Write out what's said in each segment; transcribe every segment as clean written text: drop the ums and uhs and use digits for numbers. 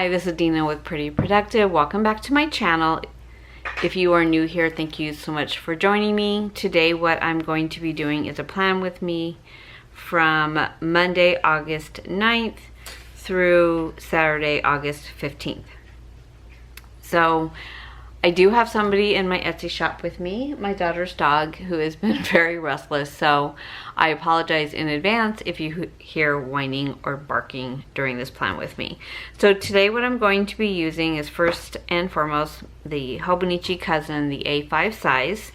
Hi, this is Dina with Pretty Productive. Welcome back to my channel. If you are new here, thank you so much for joining me. Today what I'm going to be doing is a plan with me from Monday, August 9th through Saturday, August 15th. So I do have somebody in my Etsy shop with me, my daughter's dog, who has been very restless, so I apologize in advance if you hear whining or barking during this plan with me. So today what I'm going to be using is first and foremost the Hobonichi Cousin, the A5 size,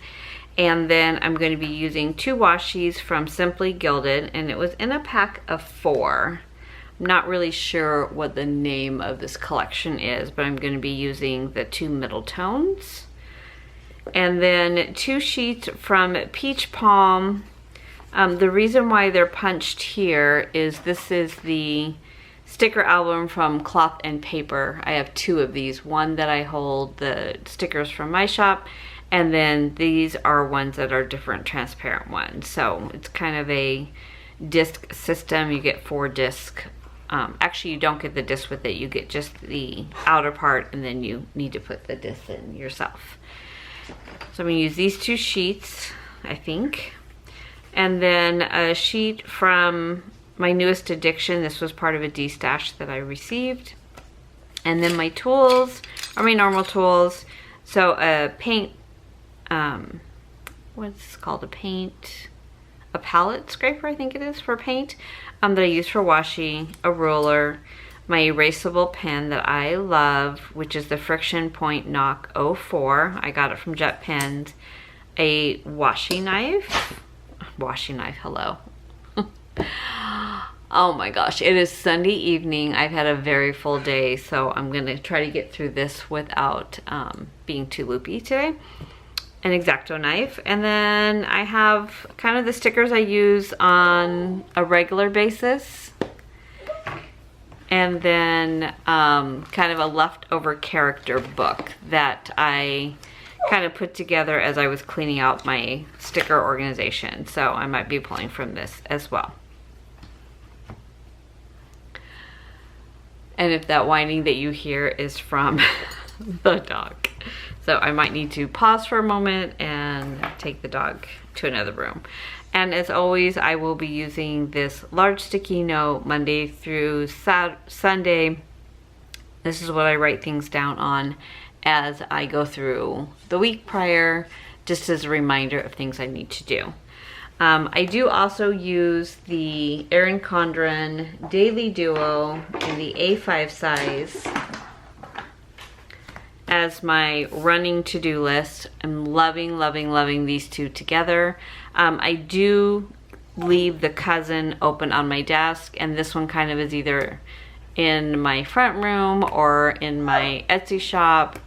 and then I'm going to be using two washies from Simply Gilded, and it was in a pack of 4. I'm not really sure what the name of this collection is, but I'm going to be using the 2 middle tones. And then 2 sheets from Peach Palm. The reason why they're punched here is this is the sticker album from Cloth and Paper. I have 2 of these. One that I hold the stickers from my shop, and then these are ones that are different transparent ones. So it's kind of a disc system. You get 4 discs. Actually, you don't get the disc with it. You get just the outer part, and then you need to put the disc in yourself. So I'm going to use these 2 sheets, I think. And then a sheet from my newest addiction. This was part of a D-stash that I received. And then my tools are my normal tools. So a paint, what's this called? A palette scraper, I think it is, for paint, that I use for washi, a ruler, my erasable pen that I love, which is the Friction Point Knock 04. I got it from Jet Pens. A washi knife, hello. Oh my gosh, it is Sunday evening. I've had a very full day, so I'm gonna try to get through this without being too loopy today. An X-Acto knife, and then I have kind of the stickers I use on a regular basis, and then kind of a leftover character book that I kind of put together as I was cleaning out my sticker organization, so I might be pulling from this as well. And if that whining that you hear is from the dog. So I might need to pause for a moment and take the dog to another room. And as always, I will be using this large sticky note Monday through Sunday. This is what I write things down on as I go through the week prior, just as a reminder of things I need to do. I do also use the Erin Condren Daily Duo in the A5 size as my running to-do list. I'm loving, loving, loving these 2 together. I do leave the Cousin open on my desk, and this one kind of is either in my front room or in my Etsy shop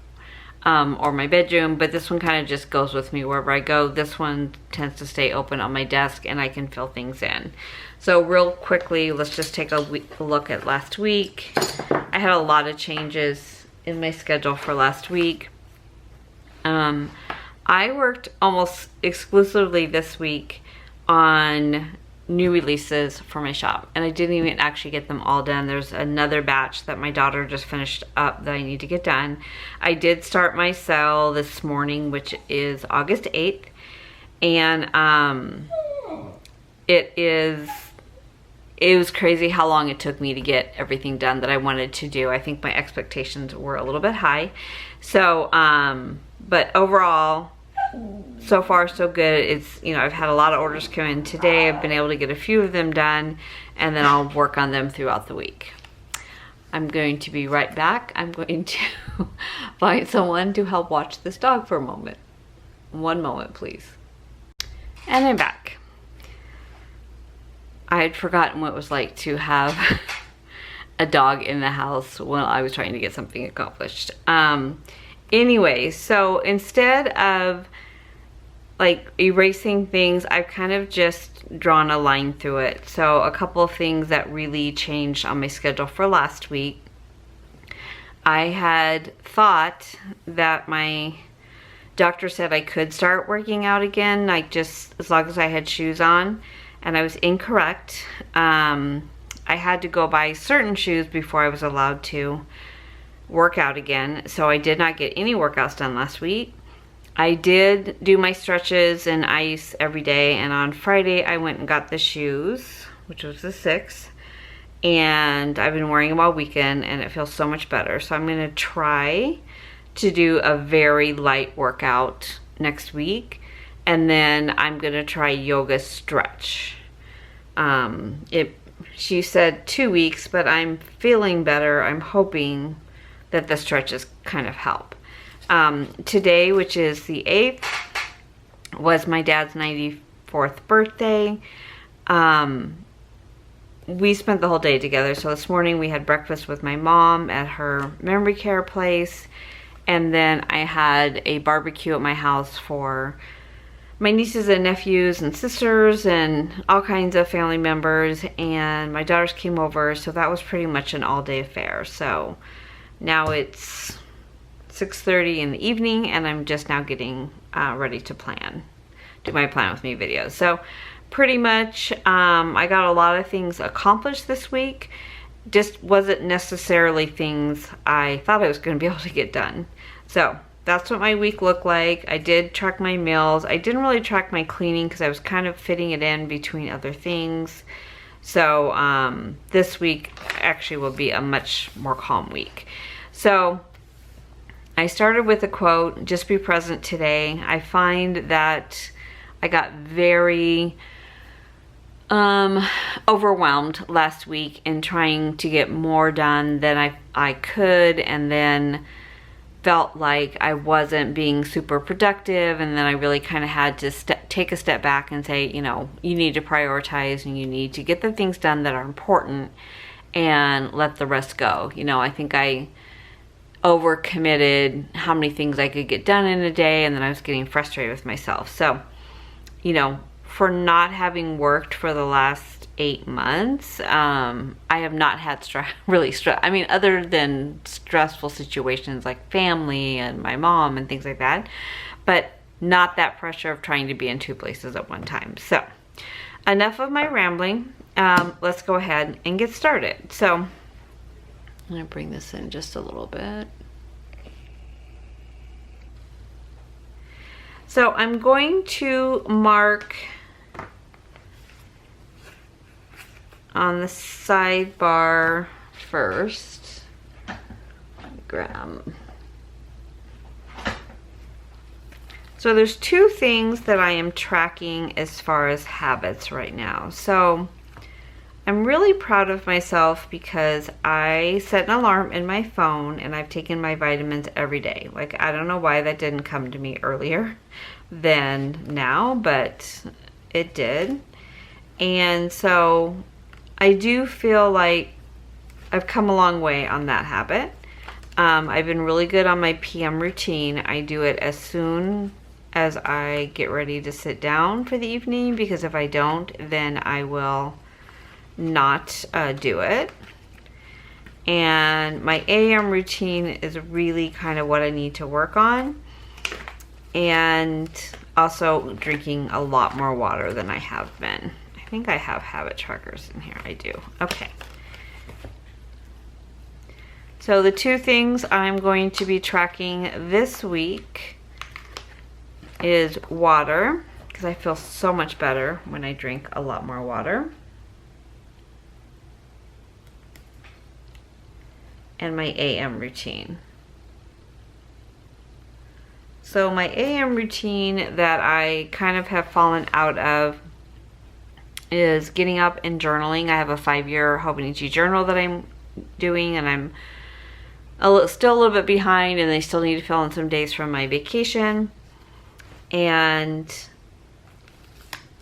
or my bedroom, but this one kind of just goes with me wherever I go. This one tends to stay open on my desk, and I can fill things in. So real quickly, let's just take a look at last week. I had a lot of changes in my schedule for last week. I worked almost exclusively this week on new releases for my shop, and I didn't even actually get them all done. There's another batch that my daughter just finished up that I need to get done. I did start my sale this morning, which is August 8th, and it was crazy how long it took me to get everything done that I wanted to do. I think my expectations were a little bit high. So, but overall, so far so good. It's, you know, I've had a lot of orders come in today. I've been able to get a few of them done, and then I'll work on them throughout the week. I'm going to be right back. I'm going to find someone to help watch this dog for a moment. One moment, please. And I'm back. I had forgotten what it was like to have a dog in the house while I was trying to get something accomplished. Anyway, so instead of like erasing things, I've kind of just drawn a line through it. So a couple of things that really changed on my schedule for last week. I had thought that my doctor said I could start working out again, like just as long as I had shoes on. And I was incorrect. I had to go buy certain shoes before I was allowed to. work out again. So I did not get any workouts done last week. I did do my stretches and ice every day, and on Friday I went and got the shoes, which was the 6th, and I've been wearing them all weekend and it feels so much better. So I'm gonna try to do a very light workout next week, and then I'm gonna try yoga stretch. She said 2 weeks, but I'm feeling better. I'm hoping that the stretches kind of help. Today, which is the 8th, was my dad's 94th birthday. We spent the whole day together. So this morning we had breakfast with my mom at her memory care place. And then I had a barbecue at my house for my nieces and nephews and sisters and all kinds of family members. And my daughters came over. So that was pretty much an all-day affair. So now it's 6:30 in the evening, and I'm just now getting ready to do my plan with me videos. So pretty much I got a lot of things accomplished this week. Just wasn't necessarily things I thought I was going to be able to get done. So that's what my week looked like. I did track my meals. I didn't really track my cleaning because I was kind of fitting it in between other things. So this week actually will be a much more calm week. So I started with a quote, just be present today. I find that I got very overwhelmed last week in trying to get more done than I could, and then felt like I wasn't being super productive, and then I really kind of had to take a step back and say, you know, you need to prioritize and you need to get the things done that are important and let the rest go. You know, I think I overcommitted how many things I could get done in a day, and then I was getting frustrated with myself. So, you know, for not having worked for the last 8 months, I have not had really stress. I mean, other than stressful situations like family and my mom and things like that, but not that pressure of trying to be in 2 places at one time. So enough of my rambling. Let's go ahead and get started. So I'm gonna bring this in just a little bit. So I'm going to mark on the sidebar first. Grab. So there's 2 things that I am tracking as far as habits right now. So I'm really proud of myself because I set an alarm in my phone and I've taken my vitamins every day. Like, I don't know why that didn't come to me earlier than now, but it did. And so I do feel like I've come a long way on that habit. I've been really good on my PM routine. I do it as soon as I get ready to sit down for the evening, because if I don't, then I will not do it. And my AM routine is really kind of what I need to work on, and also drinking a lot more water than I have been. I think I have habit trackers in here. I do. Okay. So the 2 things I'm going to be tracking this week is water, because I feel so much better when I drink a lot more water, and my AM routine. So my AM routine that I kind of have fallen out of is getting up and journaling. I have a 5-year Hobonichi journal that I'm doing, and I'm still a little bit behind, and I still need to fill in some days from my vacation. And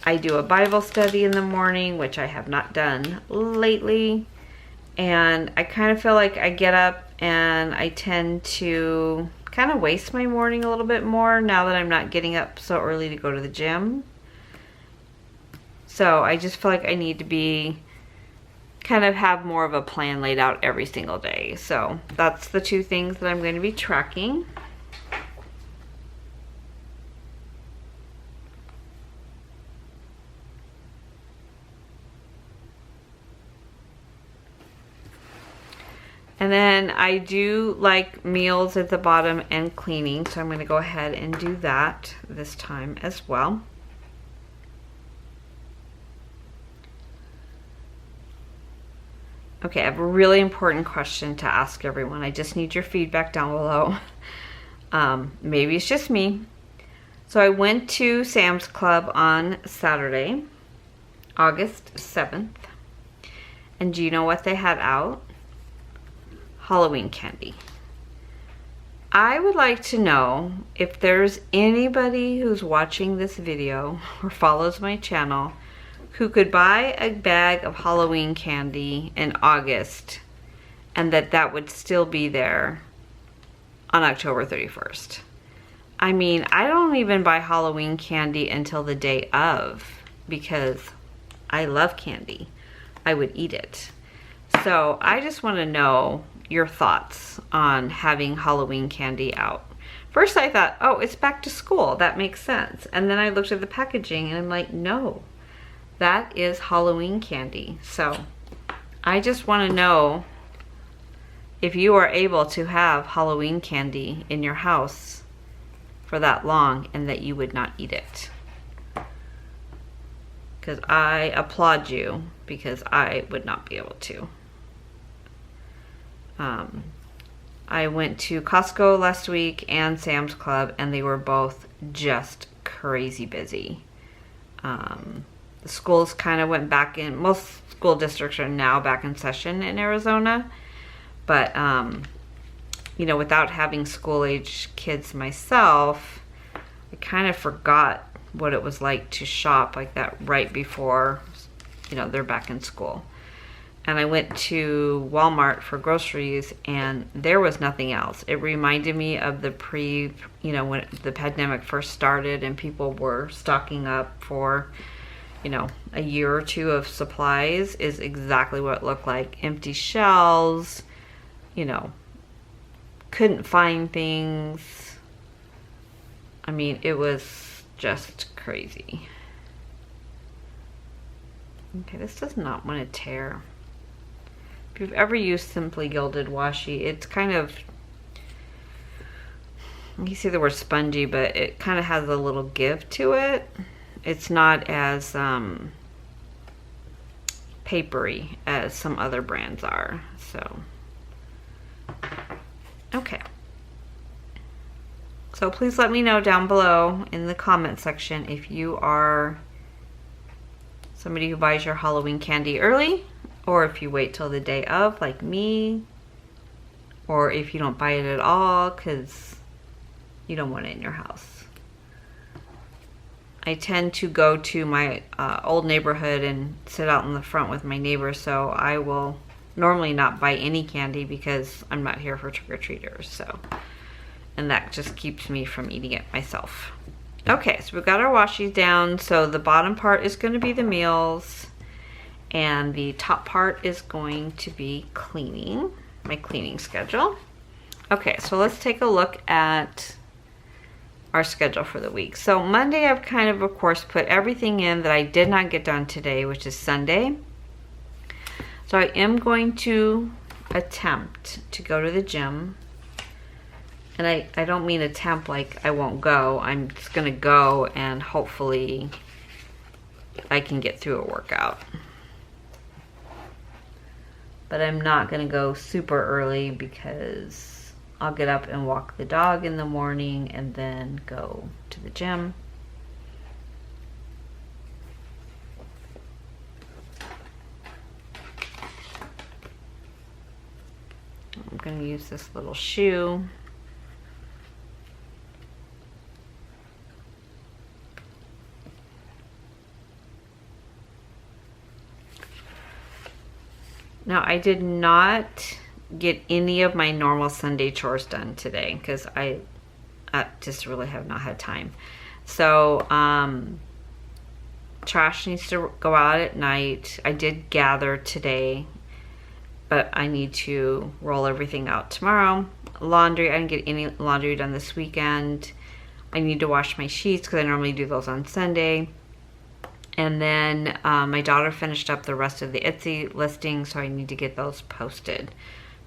I do a Bible study in the morning, which I have not done lately. And I kind of feel like I get up and I tend to kind of waste my morning a little bit more now that I'm not getting up so early to go to the gym. So I just feel like I need to kind of have more of a plan laid out every single day. So that's the 2 things that I'm going to be tracking. And then I do like meals at the bottom and cleaning, so I'm going to go ahead and do that this time as well. Okay, I have a really important question to ask everyone. I just need your feedback down below. Maybe it's just me. So I went to Sam's Club on Saturday, August 7th. And do you know what they had out? Halloween candy. I would like to know if there's anybody who's watching this video or follows my channel who could buy a bag of Halloween candy in August and that would still be there on October 31st. I mean, I don't even buy Halloween candy until the day of because I love candy. I would eat it. So I just want to know your thoughts on having Halloween candy out. First I thought, oh, it's back to school. That makes sense. And then I looked at the packaging and I'm like, no, that is Halloween candy. So I just want to know if you are able to have Halloween candy in your house for that long and that you would not eat it. Because I applaud you because I would not be able to. I went to Costco last week and Sam's Club and they were both just crazy busy. The schools kind of went back in, most school districts are now back in session in Arizona, but you know, without having school age kids myself, I kind of forgot what it was like to shop like that right before, you know, they're back in school. And I went to Walmart for groceries and there was nothing else. It reminded me of the you know, when the pandemic first started and people were stocking up for, you know, a year or two of supplies is exactly what it looked like. Empty shelves, you know, couldn't find things. I mean, it was just crazy. Okay, this does not want to tear. If you've ever used Simply Gilded washi, it's kind of, you see the word spongy, but it kind of has a little give to it. It's not as papery as some other brands are. So, okay. So please let me know down below in the comment section if you are somebody who buys your Halloween candy early, or if you wait till the day of like me, or if you don't buy it at all because you don't want it in your house. I tend to go to my old neighborhood and sit out in the front with my neighbors, so I will normally not buy any candy because I'm not here for trick-or-treaters. So, and that just keeps me from eating it myself. Okay, so we've got our washi down. So the bottom part is going to be the meals and the top part is going to be cleaning, my cleaning schedule. Okay, so let's take a look at our schedule for the week. So Monday, I've kind of course, put everything in that I did not get done today, which is Sunday. So I am going to attempt to go to the gym. And I don't mean attempt like I won't go. I'm just gonna go and hopefully I can get through a workout. But I'm not gonna go super early because I'll get up and walk the dog in the morning and then go to the gym. I'm gonna use this little shoe. Now, I did not get any of my normal Sunday chores done today because I just really have not had time. So, trash needs to go out at night. I did gather today, but I need to roll everything out tomorrow. Laundry, I didn't get any laundry done this weekend. I need to wash my sheets because I normally do those on Sunday. And then my daughter finished up the rest of the Etsy listing, so I need to get those posted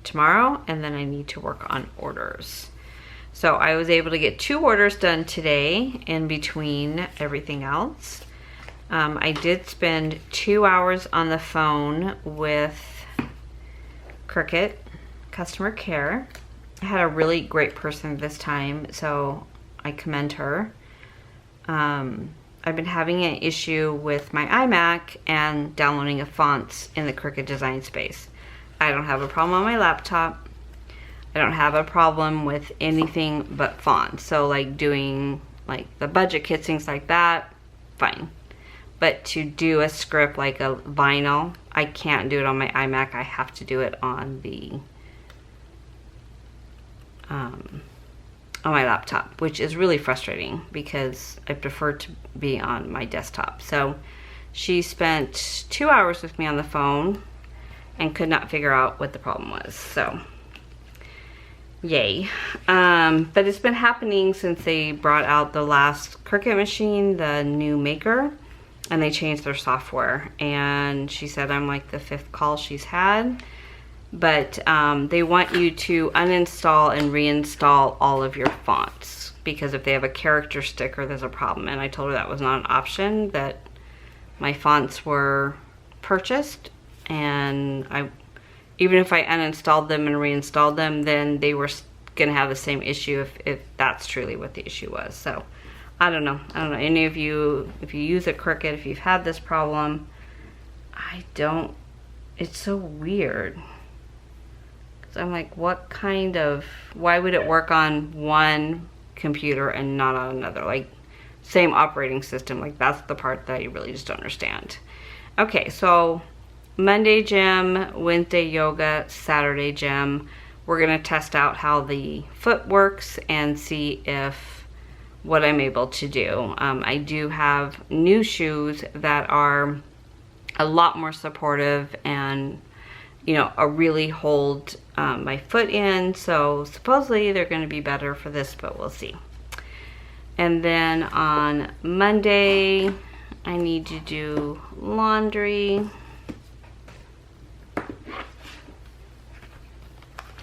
tomorrow, and then I need to work on orders. So I was able to get 2 orders done today in between everything else. I did spend 2 hours on the phone with Cricut customer care. I had a really great person this time, so I commend her. I've been having an issue with my iMac and downloading of fonts in the Cricut design space. I don't have a problem on my laptop. I don't have a problem with anything but fonts. So like doing like the budget kits, things like that, fine. But to do a script like a vinyl, I can't do it on my iMac. I have to do it on the on my laptop, which is really frustrating because I prefer to be on my desktop. So she spent 2 hours with me on the phone and could not figure out what the problem was. So yay. But it's been happening since they brought out the last Cricut machine, the new maker, and they changed their software. And she said I'm like the 5th call she's had. But they want you to uninstall and reinstall all of your fonts, because if they have a character sticker, there's a problem. And I told her that was not an option, that my fonts were purchased, and even if I uninstalled them and reinstalled them, then they were gonna have the same issue if that's truly what the issue was. So I don't know. Any of you, if you use a Cricut, if you've had this problem, it's so weird. I'm like, why would it work on one computer and not on another? Like, same operating system. Like, that's the part that you really just don't understand. Okay, so Monday gym, Wednesday yoga, Saturday gym. We're gonna test out how the foot works and see if what I'm able to do. I do have new shoes that are a lot more supportive and, you know, really hold my foot in. So supposedly they're going to be better for this, but we'll see. And then on Monday, I need to do laundry.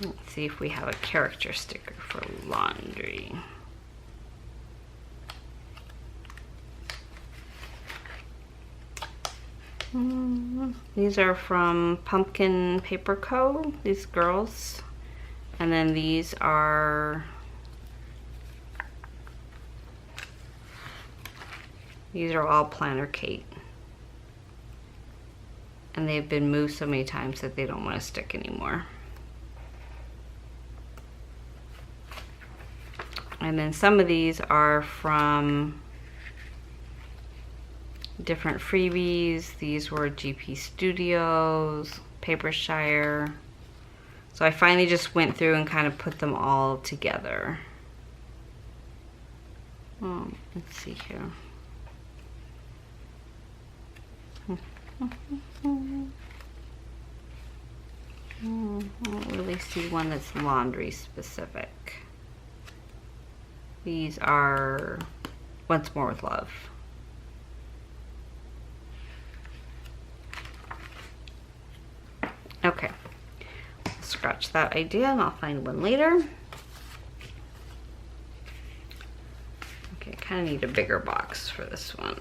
Let's see if we have a character sticker for laundry. These are from Pumpkin Paper Co., these girls. And then these are all Planner Kate. And they've been moved so many times that they don't want to stick anymore. And then some of these are from different freebies. These were GP Studios, Papershire. So I finally just went through and kind of put them all together. Let's see here. I don't really see one that's laundry specific. These are Once More with Love. Okay, scratch that idea and I'll find one later. Okay, I kind of need a bigger box for this one.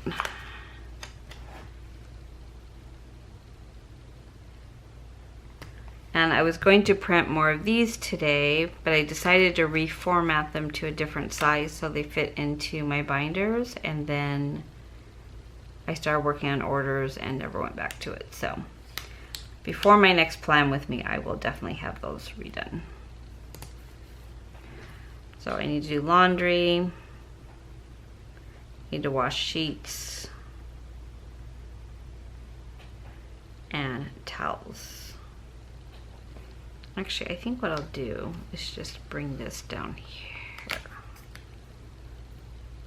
And I was going to print more of these today, but I decided to reformat them to a different size so they fit into my binders, and then I started working on orders and never went back to it. So before my next plan with me, I will definitely have those redone. So I need to do laundry, need to wash sheets, and towels. Actually, I think what I'll do is just bring this down here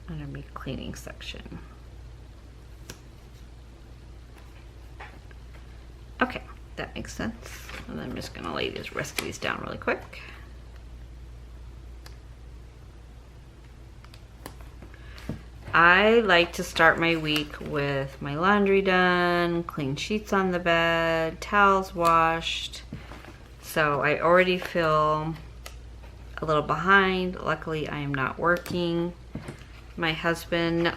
under my cleaning section. Okay, that makes sense. And then I'm just gonna lay the rest of these down really quick. I like to start my week with my laundry done, clean sheets on the bed, towels washed, So I already feel a little behind. Luckily, I am not working. My husband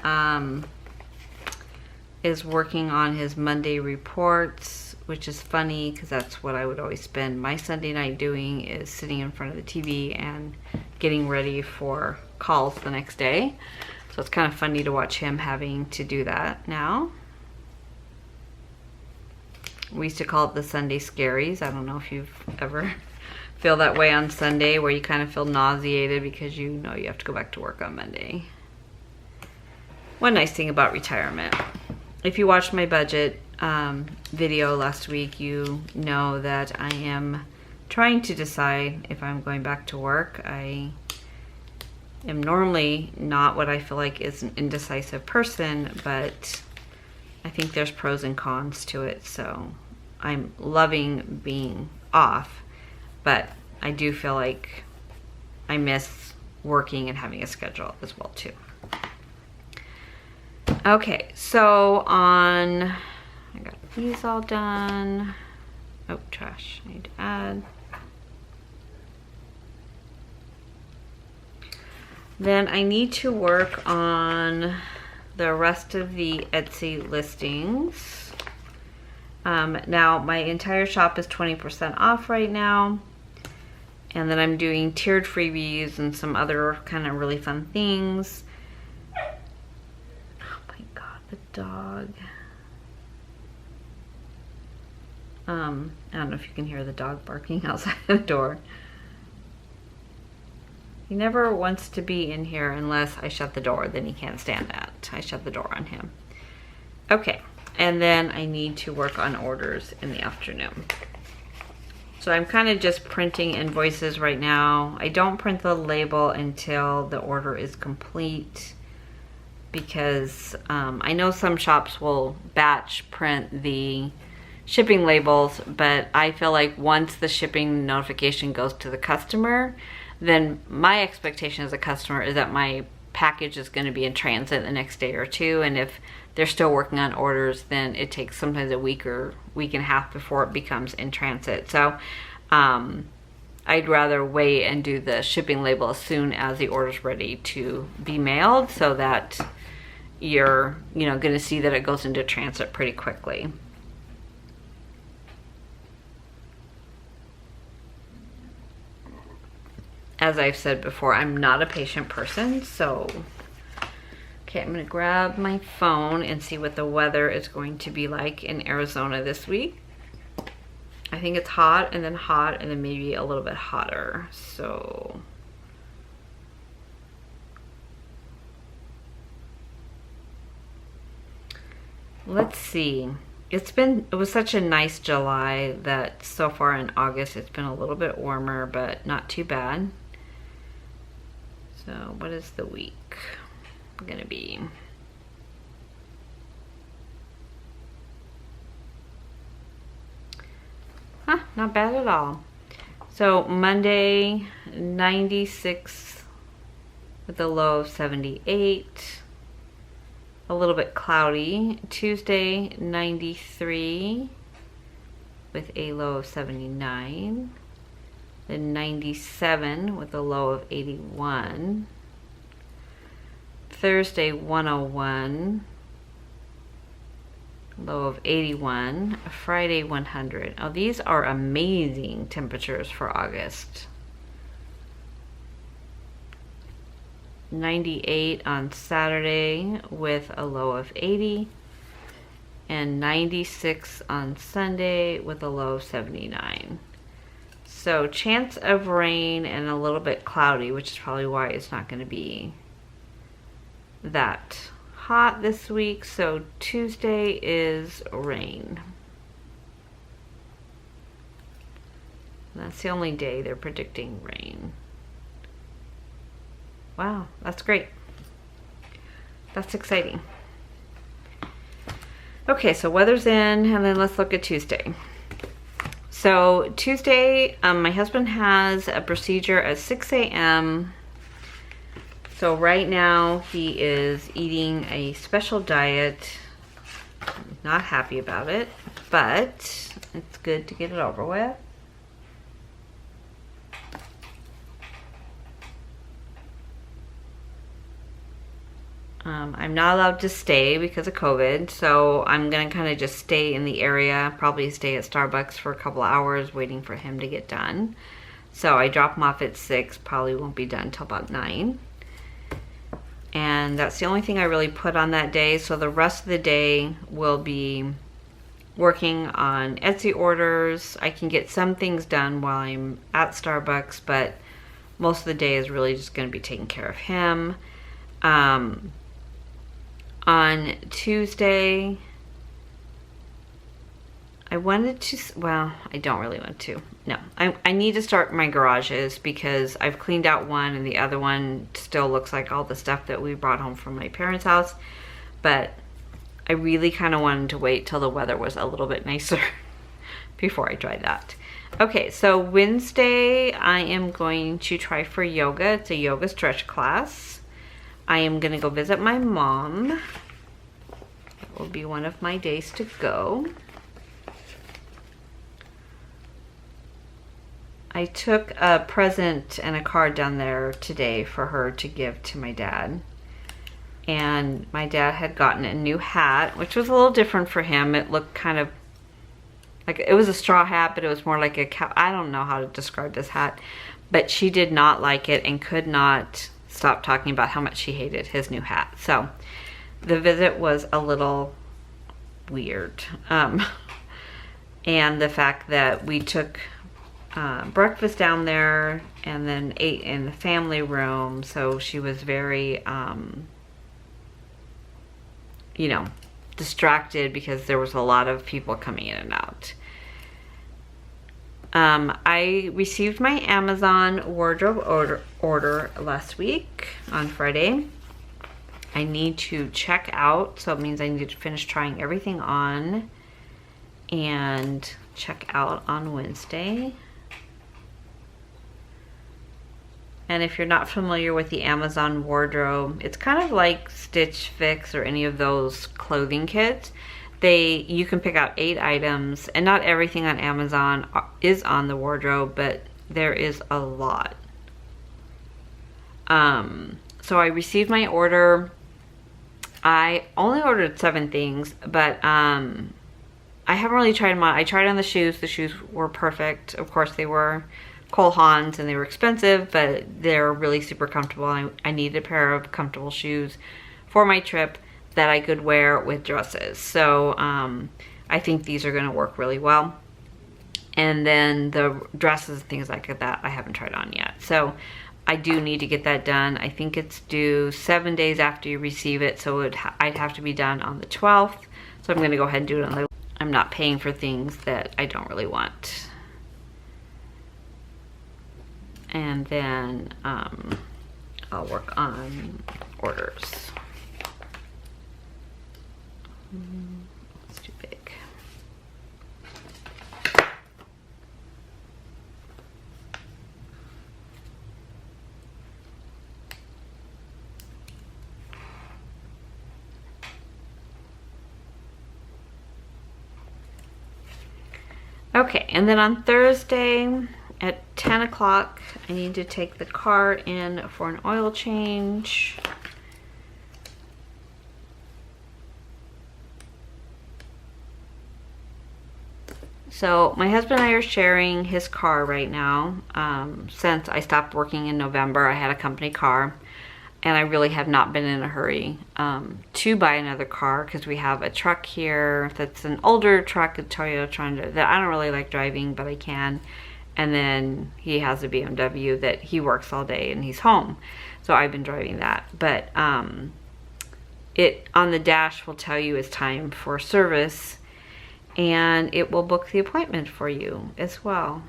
is working on his Monday reports, which is funny because that's what I would always spend my Sunday night doing, is sitting in front of the TV and getting ready for calls the next day. So it's kind of funny to watch him having to do that now. We used to call it the Sunday scaries. I don't know if you've ever feel that way on Sunday, where you kind of feel nauseated because you know you have to go back to work on Monday. One nice thing about retirement, if you watched my budget video last week, you know that I am trying to decide if I'm going back to work. I am normally not what I feel like is an indecisive person, but I think there's pros and cons to it. So I'm loving being off, but I do feel like I miss working and having a schedule as well too. Okay, so I got these all done. Oh, trash, I need to add. Then I need to work on the rest of the Etsy listings. Now my entire shop is 20% off right now. And then I'm doing tiered freebies and some other kind of really fun things. Oh my God, the dog. I don't know if you can hear the dog barking outside the door. He never wants to be in here unless I shut the door, then he can't stand that. I shut the door on him. Okay, and then I need to work on orders in the afternoon. So I'm kind of just printing invoices right now. I don't print the label until the order is complete, because I know some shops will batch print the shipping labels, but I feel like once the shipping notification goes to the customer, then my expectation as a customer is that my package is going to be in transit the next day or two. And if they're still working on orders, then it takes sometimes a week or week and a half before it becomes in transit. So I'd rather wait and do the shipping label as soon as the order's ready to be mailed, so that you're going to see that it goes into transit pretty quickly. As I've said before, I'm not a patient person, so okay, I'm gonna grab my phone and see what the weather is going to be like in Arizona this week. I think it's hot and then maybe a little bit hotter. So let's see. It was such a nice July that so far in August it's been a little bit warmer, but not too bad. So what is the week gonna be? Not bad at all. So Monday, 96 with a low of 78. A little bit cloudy. Tuesday, 93 with a low of 79. Then 97 with a low of 81. Thursday, 101. Low of 81. Friday, 100. Oh, these are amazing temperatures for August. 98 on Saturday with a low of 80. And 96 on Sunday with a low of 79. So chance of rain and a little bit cloudy, which is probably why it's not going to be that hot this week. So Tuesday is rain. That's the only day they're predicting rain. Wow, that's great. That's exciting. Okay, so weather's in, and then let's look at Tuesday. So Tuesday, my husband has a procedure at 6 a.m. So right now he is eating a special diet. I'm not happy about it, but it's good to get it over with. I'm not allowed to stay because of COVID, so I'm gonna kind of just stay in the area, probably stay at Starbucks for a couple hours waiting for him to get done. So I drop him off at 6, probably won't be done till about 9. And that's the only thing I really put on that day. So the rest of the day will be working on Etsy orders. I can get some things done while I'm at Starbucks, but most of the day is really just going to be taking care of him. On Tuesday, I wanted to, well, I don't really want to. No, I need to start my garages because I've cleaned out one and the other one still looks like all the stuff that we brought home from my parents' house. But I really kind of wanted to wait till the weather was a little bit nicer before I tried that. Okay, so Wednesday I am going to try for yoga. It's a yoga stretch class. I am going to go visit my mom. It will be one of my days to go. I took a present and a card down there today for her to give to my dad. And my dad had gotten a new hat, which was a little different for him. It looked kind of like, it was a straw hat, but it was more like a cow. I don't know how to describe this hat. But she did not like it and could not stop talking about how much she hated his new hat. So the visit was a little weird. And the fact that we took breakfast down there and then ate in the family room, so she was very you know, distracted because there was a lot of people coming in and out. I received my Amazon wardrobe order last week on Friday. I need to check out, so it means I need to finish trying everything on and check out on Wednesday. And if you're not familiar with the Amazon wardrobe, it's kind of like Stitch Fix or any of those clothing kits. You can pick out 8 items, and not everything on Amazon is on the wardrobe, but there is a lot. So I received my order. I only ordered 7 things, but I haven't really tried them on. I tried on the shoes. The shoes were perfect. Of course, they were Cole Haans and they were expensive, but they're really super comfortable. I needed a pair of comfortable shoes for my trip that I could wear with dresses. So I think these are going to work really well. And then the dresses and things like that I haven't tried on yet. So I do need to get that done. I think it's due 7 days after you receive it, so I'd have to be done on the 12th. So I'm going to go ahead and do it on the... I'm not paying for things that I don't really want. And then I'll work on orders. It's too big. Okay, and then on Thursday at 10 o'clock, I need to take the car in for an oil change. So my husband and I are sharing his car right now. Since I stopped working in November, I had a company car, and I really have not been in a hurry to buy another car because we have a truck here that's an older truck, a Toyota that I don't really like driving, but I can. And then he has a BMW that he works all day and he's home. So I've been driving that. But it on the dash will tell you it's time for service, and it will book the appointment for you as well.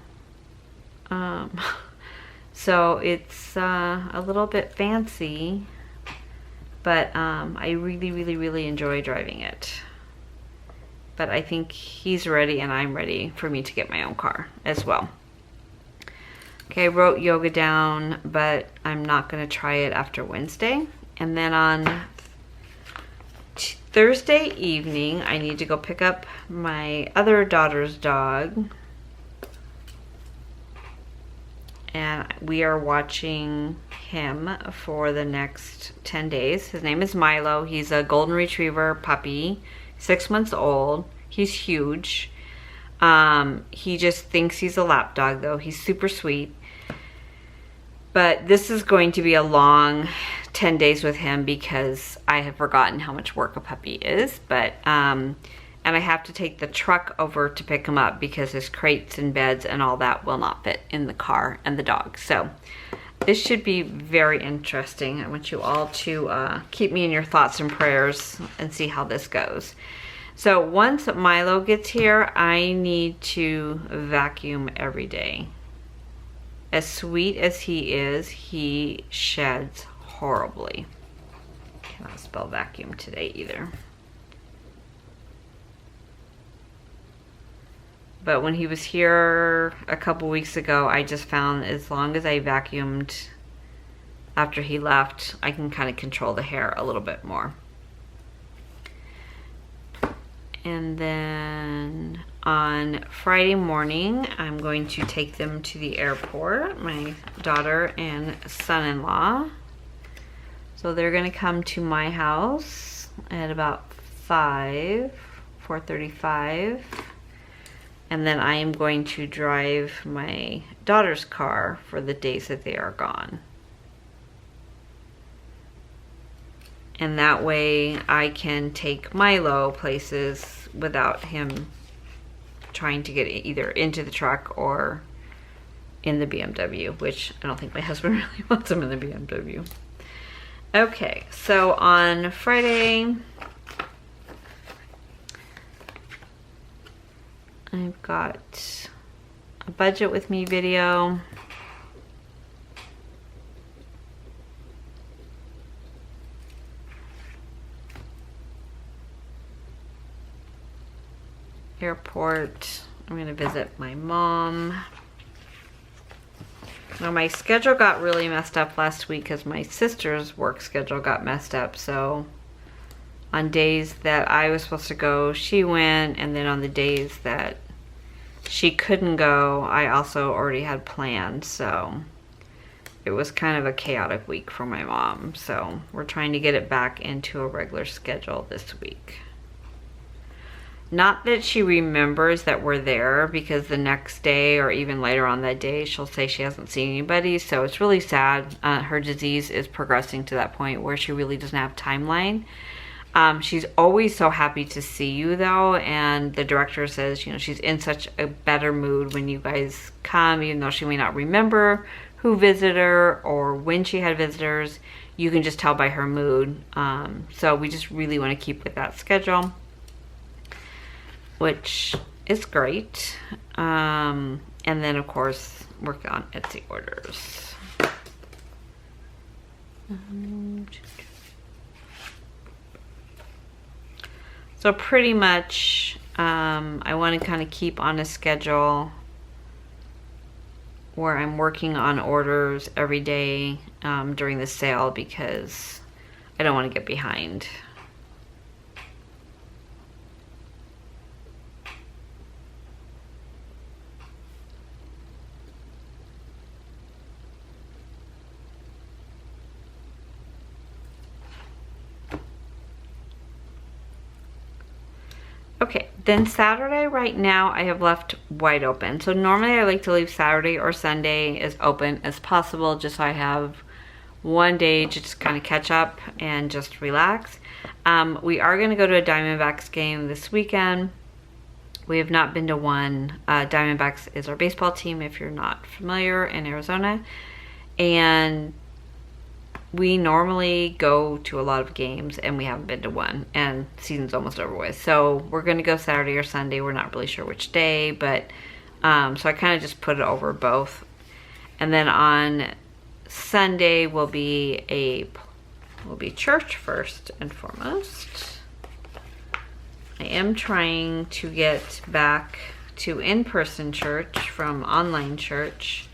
So it's a little bit fancy, but I really enjoy driving it. But I think he's ready and I'm ready for me to get my own car as well. Okay, I wrote yoga down, but I'm not going to try it after Wednesday. And then on Thursday evening, I need to go pick up my other daughter's dog. And we are watching him for the next 10 days. His name is Milo. He's a golden retriever puppy, 6 months old. He's huge. He just thinks he's a lap dog though. He's super sweet. But this is going to be a long 10 days with him because I have forgotten how much work a puppy is. But, and I have to take the truck over to pick him up because his crates and beds and all that will not fit in the car and the dog. So this should be very interesting. I want you all to keep me in your thoughts and prayers and see how this goes. So once Milo gets here, I need to vacuum every day. As sweet as he is, he sheds horribly. Cannot spell vacuum today either. But when he was here a couple weeks ago, I just found as long as I vacuumed after he left, I can kind of control the hair a little bit more. And then on Friday morning, I'm going to take them to the airport, my daughter and son-in-law. So they're gonna come to my house at about 4:35. And then I am going to drive my daughter's car for the days that they are gone. And that way I can take Milo places without him trying to get either into the truck or in the BMW, which I don't think my husband really wants him in the BMW. Okay, so on Friday, I've got a budget with me video. Airport. I'm gonna visit my mom. Now my schedule got really messed up last week because my sister's work schedule got messed up. So on days that I was supposed to go, she went, and then on the days that she couldn't go, I also already had planned. So it was kind of a chaotic week for my mom. So we're trying to get it back into a regular schedule this week. Not that she remembers that we're there, because the next day or even later on that day, she'll say she hasn't seen anybody. So it's really sad. Her disease is progressing to that point where she really doesn't have timeline. She's always so happy to see you though. And the director says, you know, she's in such a better mood when you guys come, even though she may not remember who visited her or when she had visitors. You can just tell by her mood. So we just really want to keep with that schedule, which is great. And then of course work on Etsy orders. So pretty much I want to kind of keep on a schedule where I'm working on orders every day during the sale, because I don't want to get behind. Okay, then Saturday right now I have left wide open. So normally I like to leave Saturday or Sunday as open as possible, just so I have one day to just kind of catch up and just relax. We are going to go to a Diamondbacks game this weekend. We have not been to one. Diamondbacks is our baseball team, if you're not familiar, in Arizona. And we normally go to a lot of games, and we haven't been to one, and season's almost over with. So we're going to go Saturday or Sunday. We're not really sure which day, but so I kind of just put it over both. And then on Sunday will be church first and foremost. I am trying to get back to in-person church from online church.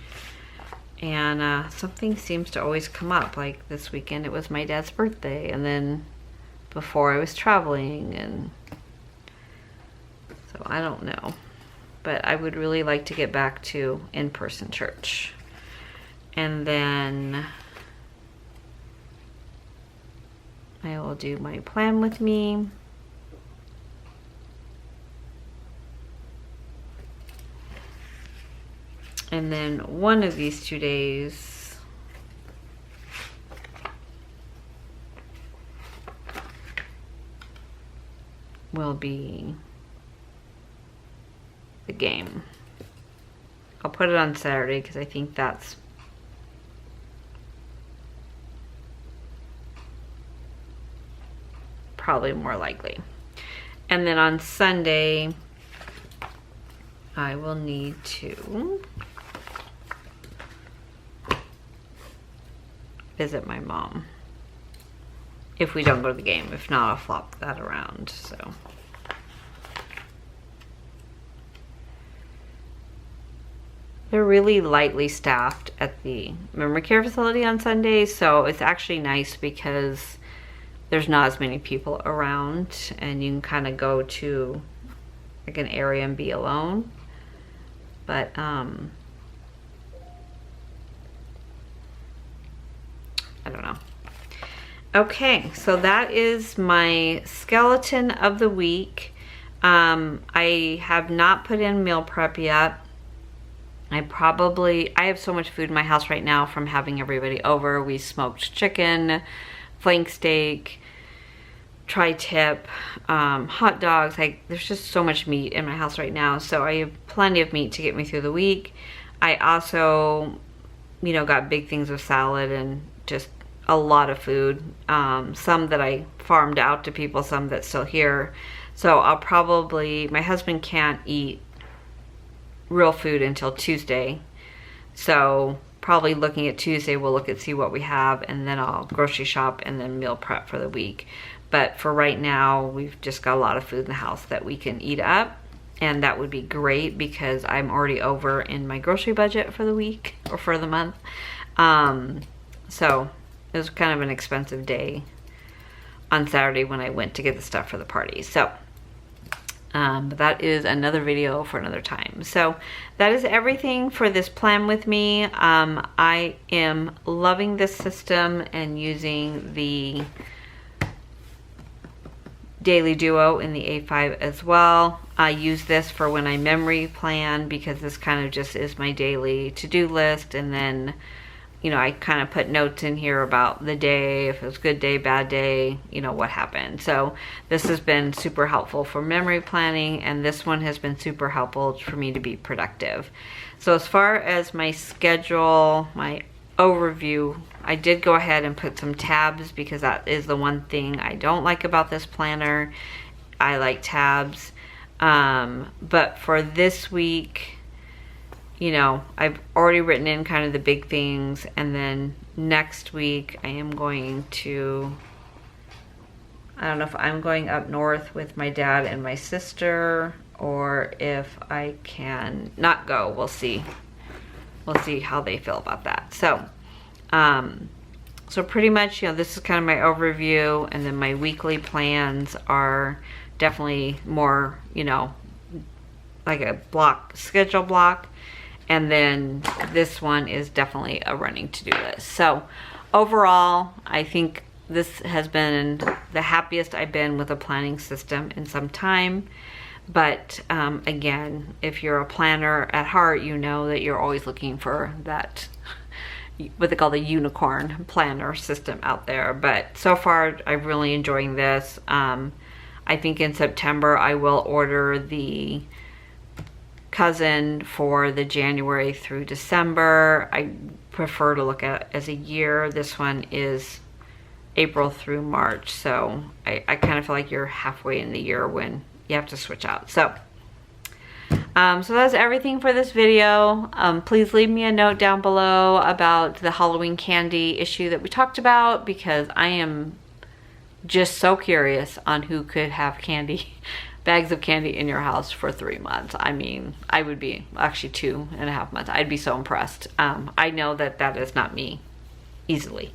And something seems to always come up. Like this weekend, it was my dad's birthday. And then before, I was traveling. And so I don't know. But I would really like to get back to in-person church. And then I will do my plan with me. And then one of these 2 days will be the game. I'll put it on Saturday because I think that's probably more likely. And then on Sunday, I will need to visit my mom if we don't go to the game. If not, I'll flop that around. So they're really lightly staffed at the memory care facility on Sundays, so it's actually nice because there's not as many people around and you can kind of go to like an area and be alone. But I don't know. Okay, so that is my skeleton of the week. I have not put in meal prep yet. I have so much food in my house right now from having everybody over. We smoked chicken, flank steak, tri-tip, hot dogs. There's just so much meat in my house right now, so I have plenty of meat to get me through the week. I also, you know, got big things of salad and just a lot of food. Some that I farmed out to people, some that's still here. So I'll probably, my husband can't eat real food until Tuesday. So probably looking at Tuesday, we'll look at see what we have, and then I'll grocery shop and then meal prep for the week. But for right now, we've just got a lot of food in the house that we can eat up. And that would be great because I'm already over in my grocery budget for the week or for the month. So it was kind of an expensive day on Saturday when I went to get the stuff for the party. So but that is another video for another time. So that is everything for this plan with me. I am loving this system and using the Daily Duo in the A5 as well. I use this for when I memory plan because this kind of just is my daily to-do list, and then, you know, I kind of put notes in here about the day, if it was a good day, bad day, you know, what happened. So this has been super helpful for memory planning, and this one has been super helpful for me to be productive. So as far as my schedule, my overview, I did go ahead and put some tabs because that is the one thing I don't like about this planner. I like tabs. But for this week, you know, I've already written in kind of the big things, and then next week I am going to, I don't know if I'm going up north with my dad and my sister, or if I can not go. We'll see. We'll see how they feel about that. So, so pretty much, you know, this is kind of my overview, and then my weekly plans are definitely more, you know, like a block, schedule block. And then this one is definitely a running to-do list. So overall, I think this has been the happiest I've been with a planning system in some time. But again, if you're a planner at heart, you know that you're always looking for that, what they call the unicorn planner system out there. But so far, I'm really enjoying this. I think in September, I will order the Cousin for the January through December. I prefer to look at it as a year. This one is April through March. So I kind of feel like you're halfway in the year when you have to switch out. So so that's everything for this video. Please leave me a note down below about the Halloween candy issue that we talked about, because I am just so curious on who could have candy, bags of candy in your house for 3 months. I mean, I would be, actually 2.5 months. I'd be so impressed. I know that that is not me easily.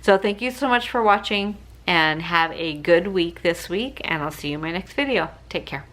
So thank you so much for watching, and have a good week this week, and I'll see you in my next video. Take care.